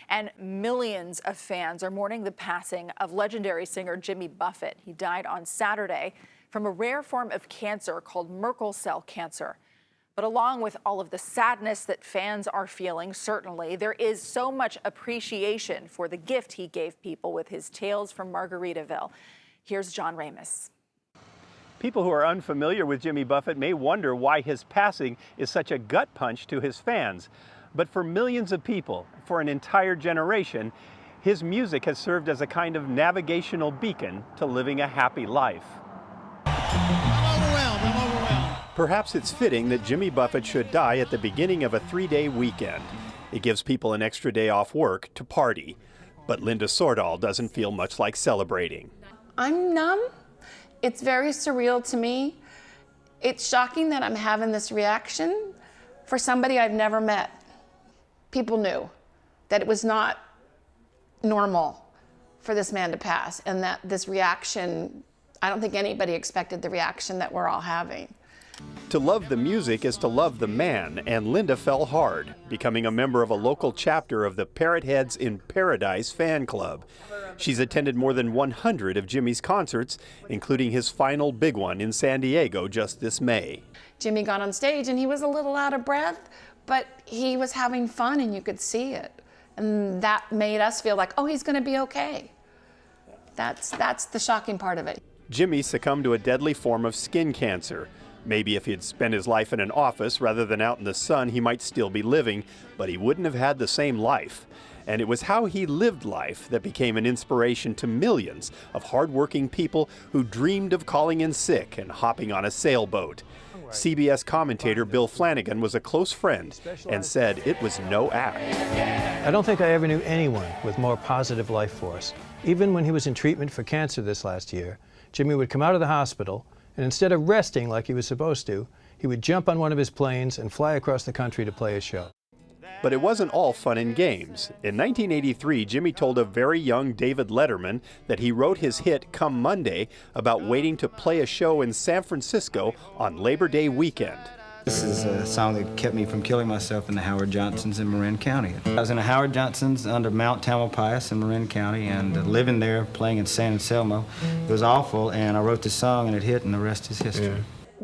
And millions of fans are mourning the passing of legendary singer Jimmy Buffett. He died on Saturday from a rare form of cancer called Merkel cell cancer. But along with all of the sadness that fans are feeling, certainly, there is so much appreciation for the gift he gave people with his Tales from Margaritaville. Here's John Ramos. People who are unfamiliar with Jimmy Buffett may wonder why his passing is such a gut punch to his fans. But for millions of people, for an entire generation, his music has served as a kind of navigational beacon to living a happy life. I'm overwhelmed. Perhaps it's fitting that Jimmy Buffett should die at the beginning of a 3-day weekend. It gives people an extra day off work to party. But Linda Sordahl doesn't feel much like celebrating. I'm numb. It's very surreal to me. It's shocking that I'm having this reaction for somebody I've never met. People knew that it was not normal for this man to pass, and that this reaction, I don't think anybody expected the reaction that we're all having. To love the music is to love the man, and Linda fell hard, becoming a member of a local chapter of the Parrot Heads in Paradise fan club. She's attended more than 100 of Jimmy's concerts, including his final big one in San Diego just this May. Jimmy got on stage and he was a little out of breath, but he was having fun and you could see it. And that made us feel like, oh, he's going to be okay. That's the shocking part of it. Jimmy succumbed to a deadly form of skin cancer. Maybe if he had spent his life in an office rather than out in the sun, he might still be living, but he wouldn't have had the same life. And it was how he lived life that became an inspiration to millions of hardworking people who dreamed of calling in sick and hopping on a sailboat. CBS commentator Bill Flanagan was a close friend and said it was no act. I don't think I ever knew anyone with more positive life force. Even when he was in treatment for cancer this last year, Jimmy would come out of the hospital, and instead of resting like he was supposed to, he would jump on one of his planes and fly across the country to play a show. But it wasn't all fun and games. In 1983, Jimmy told a very young David Letterman that he wrote his hit Come Monday about waiting to play a show in San Francisco on Labor Day weekend. This is a song that kept me from killing myself in the Howard Johnsons in Marin County. I was in the Howard Johnsons under Mount Tamalpais in Marin County, and living there, playing in San Anselmo. It was awful, and I wrote this song and it hit, and the rest is history. Yeah.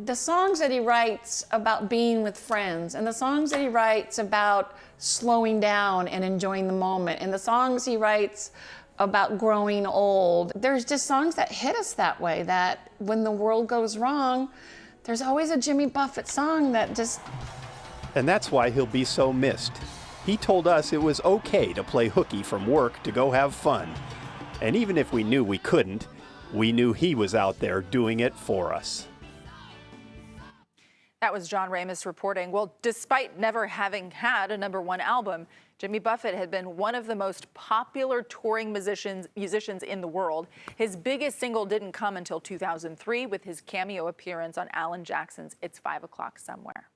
The songs that he writes about being with friends, and the songs that he writes about slowing down and enjoying the moment, and the songs he writes about growing old. There's just songs that hit us that way, that when the world goes wrong, there's always a Jimmy Buffett song that just... And that's why he'll be so missed. He told us it was okay to play hooky from work to go have fun. And even if we knew we couldn't, we knew he was out there doing it for us. That was John Ramos reporting. Well, despite never having had a #1 album, Jimmy Buffett had been one of the most popular touring musicians in the world. His biggest single didn't come until 2003 with his cameo appearance on Alan Jackson's It's 5 O'Clock Somewhere.